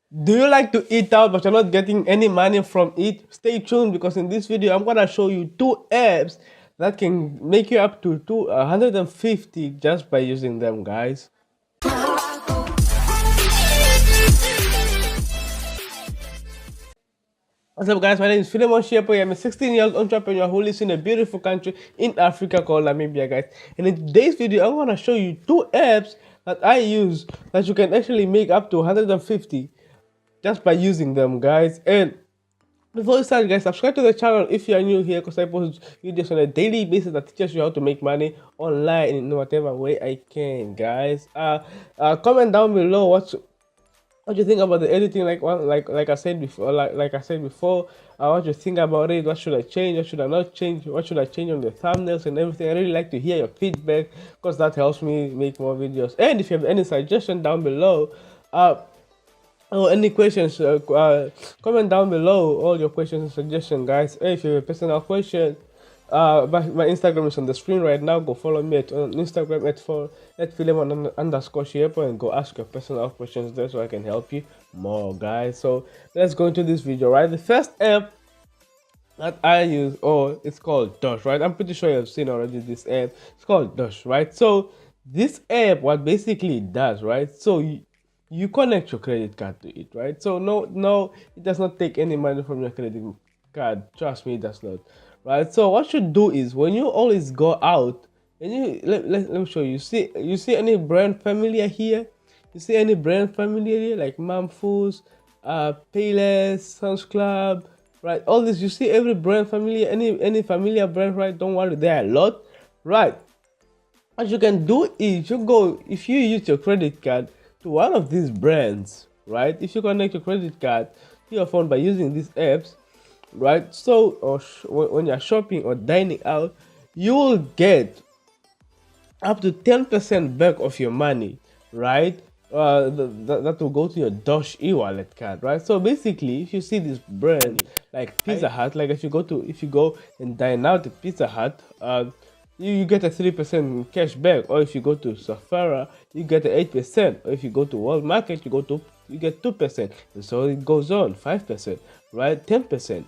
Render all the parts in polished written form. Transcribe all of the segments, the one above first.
Do you like to eat out but you're not getting any money from it? Stay tuned because in this video I'm gonna show you two apps that can make you up to 150 just by using them, guys. What's up, guys? My name is Philemon Shepo. I'm a 16-year-old entrepreneur who lives in a beautiful country in Africa called Namibia, guys. And in today's video, I'm going to show you two apps that I use that you can actually make up to 150 just by using them, guys. And before we start, guys, subscribe to the channel if you are new here because I post videos on a daily basis that teaches you how to make money online in whatever way I can, guys. Comment down below what you think about the editing, like I said before, like I said before. What you think about it? What should I change? What should I not change? What should I change on the thumbnails and everything? I really like to hear your feedback because that helps me make more videos. And if you have any suggestion down below, or any questions, comment down below all your questions and suggestions, guys. If you have a personal question, my Instagram is on the screen right now. Go follow me on Instagram at Philemon_Shepo and go ask your personal questions there so I can help you more, guys. So let's go into this video, right? The first app that I use, it's called Dosh, right? I'm pretty sure you've seen already this app. It's called Dosh, right? So this app, what basically it does, right? So you connect your credit card to it, right? So no, it does not take any money from your credit card. Trust me, it does not. Right, so what you do is when you always go out and let me show you. See any brand familiar here? You see any brand familiar here like Mamfus, Payless, Suns Club, right? All this, you see every brand familiar, any familiar brand, right? Don't worry, there are a lot, right? What you can do is if you use your credit card to one of these brands, right? If you connect your credit card to your phone by using these apps, right? So when you're shopping or dining out, you will get up to 10% back of your money, right? That will go to your Dosh e-wallet card, right? So basically, if you see this brand like Pizza Hut, like if you go and dine out at Pizza Hut, you get a 3% cash back. Or if you go to Safari, you get a 8%. Or if you go to World Market, you get 2%. And so it goes on, 5%, right? 10%.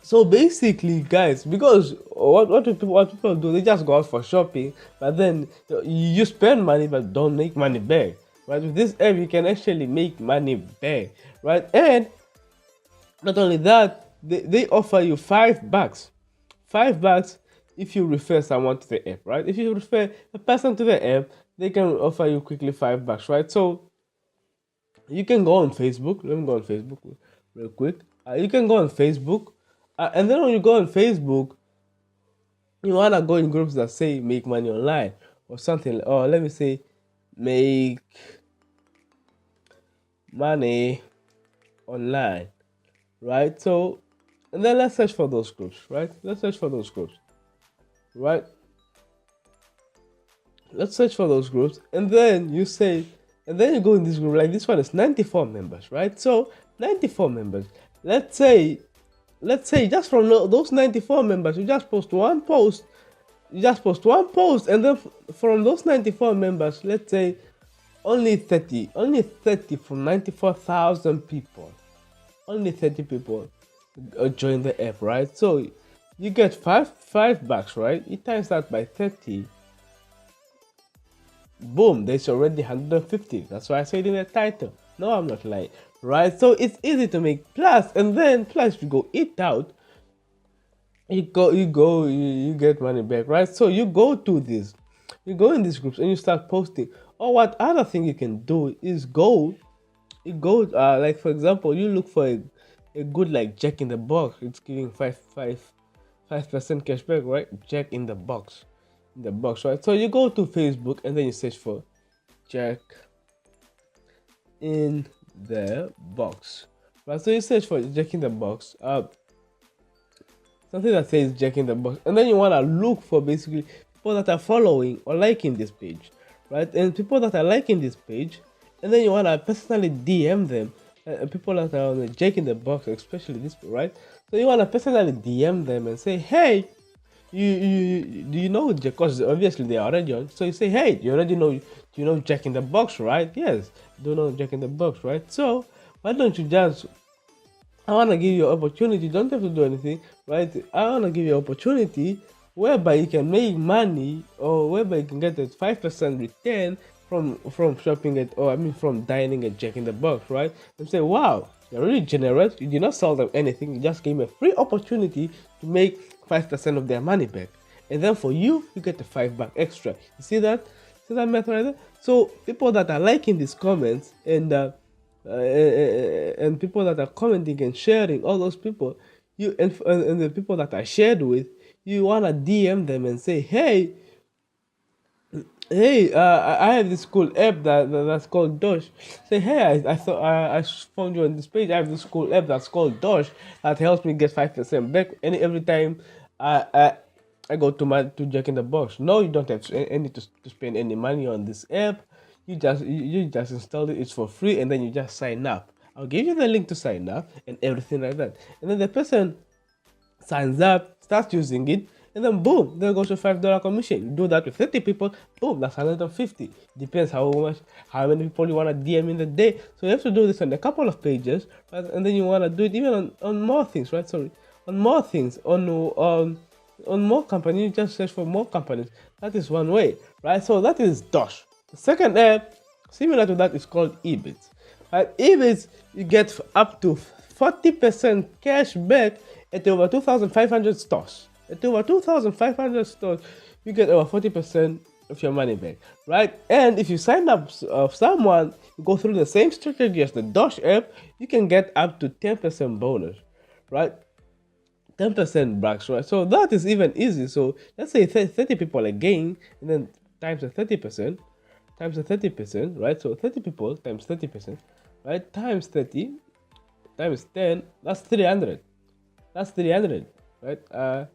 So basically, guys, because what people do, they just go out for shopping, but then you spend money but don't make money back, right? With this app, you can actually make money back, right? And not only that, they offer you $5, $5 if you refer someone to the app, right? If you refer a person to the app, they can offer you quickly $5, right? So you can go on Facebook. Let me go on Facebook real quick. You can go on Facebook. And then when you go on Facebook, you wanna go in groups that say make money online or something, or let me say make money online, right? So, and then let's search for those groups, right? Let's search for those groups, right? Let's search for those groups, and then you go in this group. Like this one is 94 members, right? So 94 members. Let's say just from those 94 members, you just post one post. And then from those 94 members, let's say only 30 from 94,000 people, only 30 people join the app, right? So you get $5, right? You times that by 30, boom, there's already 150. That's why I said in the title. No, I'm not lying, right? So it's easy to make. Plus you go eat out, you get money back, right? So you go in these groups and you start posting. Or what other thing you can do is like for example, you look for a good like Jack in the Box. It's giving 5% cash back, right? Jack in the Box, right? So you go to Facebook and then you search for Jack in the Box, right? So you search for Jack in the Box, something that says Jack in the Box, and then you want to look for basically people that are following or liking this page, right? And people that are liking this page, and then you want to personally DM them, people that are on the Jack in the Box, especially this, right? So you want to personally DM them and say, hey, you do you know Jack? Because obviously they are already on. So you say, hey, do you already know you know Jack in the Box, right? Yes, do know Jack in the Box, right? So why don't you just, I want to give you an opportunity. You don't have to do anything, right? I want to give you an opportunity whereby you can make money, or whereby you can get a 5% return from shopping at, or I mean from dining at Jack in the Box, right? And say, wow, you're really generous. You did not sell them anything. You just gave me a free opportunity to make 5% of their money back, and then for you, you get the $5 extra. You see that? See that method right there? So people that are liking these comments and people that are commenting and sharing, all those people, you and the people that I shared with, you wanna DM them and say, hey, I have this cool app that's called Dosh. Say, hey, I thought I found you on this page. I have this cool app that's called Dosh that helps me get 5% back every time I, I I go to Jack in the Box. No, you don't have any to spend any money on this app. You just install it. It's for free, and then you just sign up. I'll give you the link to sign up and everything like that. And then the person signs up, starts using it, and then boom, there goes your $5 commission. You do that with 30 people, boom, that's 150. Depends how many people you wanna DM in the day. So you have to do this on a couple of pages, right? And then you wanna do it even on more things, right? Sorry, on more things, on more companies. You just search for more companies. That is one way, right? So that is Dosh. The second app similar to that is called Ebit. At Ebit, you get up to 40% cash back at over 2,500 stores. At over 2,500 stores, you get over 40% of your money back, right? And if you sign up someone, you go through the same strategy as the Dosh app, you can get up to 10% bonus, right? 10% bucks, right? So that is even easy. So let's say 30 people again, and then times the 30%, right? So 30 people times 30%, right? Times 30 times 10, that's 300. That's 300, right?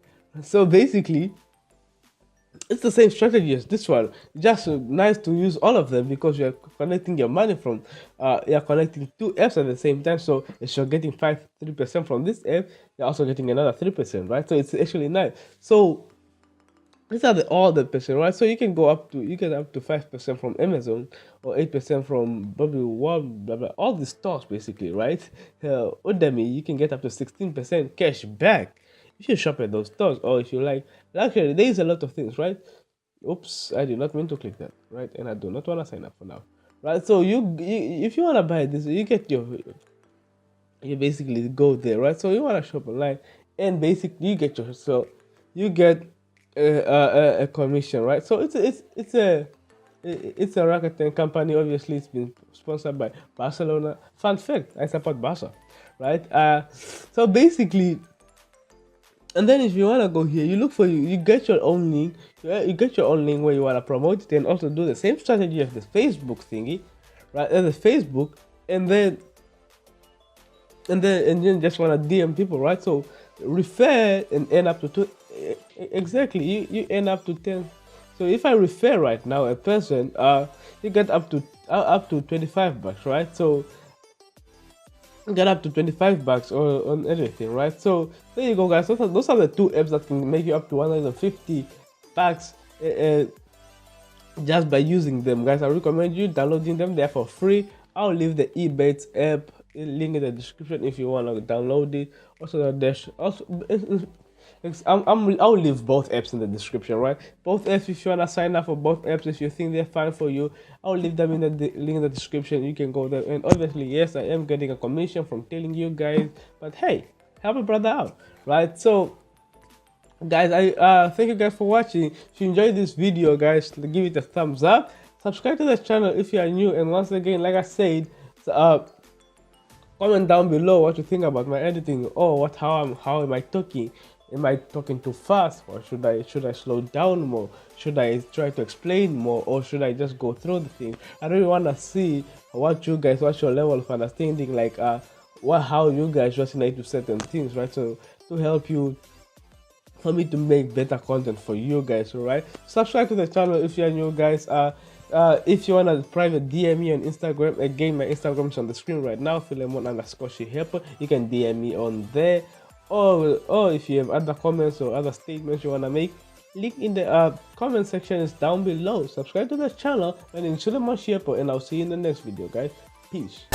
So basically, it's the same strategy as this one. Just nice to use all of them because you're connecting your money from, you're connecting two apps at the same time. So if you're getting 3% from this app, you're also getting another 3%, right? So it's actually nice. So these are all the percent, right? So you can get up to 5% from Amazon or 8% from W1, blah blah. All the stores basically, right? Udemy, you can get up to 16% cash back if you shop at those stores, or if you like. Actually, there is a lot of things, right? Oops, I did not mean to click that, right? And I do not want to sign up for now, right? So you if you want to buy this, you basically go there, right? So you want to shop online, and basically you get a commission, right? So it's a Rakuten company. Obviously, it's been sponsored by Barcelona. Fun fact: I support Barca, right? So basically, and then if you wanna go here, you get your own link. You get your own link where you wanna promote it, and also do the same strategy as the Facebook thingy, right? And the Facebook, and then just wanna DM people, right? So refer and end up to two. Exactly, you end up to 10. So if I refer right now a person, you get up to $25, right? So you get up to $25 on everything, right? So there you go, guys. Those are the two apps that can make you up to $150 just by using them, guys. I recommend you downloading them. They're for free. I'll leave the Ebates app link in the description if you want to download it. I'll leave both apps in the description, right? Both apps, if you wanna sign up for both apps, if you think they're fine for you, I'll leave them in the link in the description. You can go there, and obviously, yes, I am getting a commission from telling you guys, but hey, help a brother out, right? So, guys, I thank you guys for watching. If you enjoyed this video, guys, give it a thumbs up. Subscribe to the channel if you are new, and once again, like I said, comment down below what you think about my editing, or how am I talking. Am I talking too fast, or should I slow down more? Should I try to explain more, or should I just go through the thing? I really want to see what's your level of understanding, like how you guys resonate to certain things, right? So to help you, for me to make better content for you guys, alright? Subscribe to the channel if you're new, guys. If you want a private DM me on Instagram, again, my Instagram is on the screen right now, Philemon_Shehelper. You can DM me on there. Or if you have other comments or other statements you want to make, Link in the comment section is down below. Subscribe to the channel and in Suleiman Shepo, and I'll see you in the next video, guys. Peace.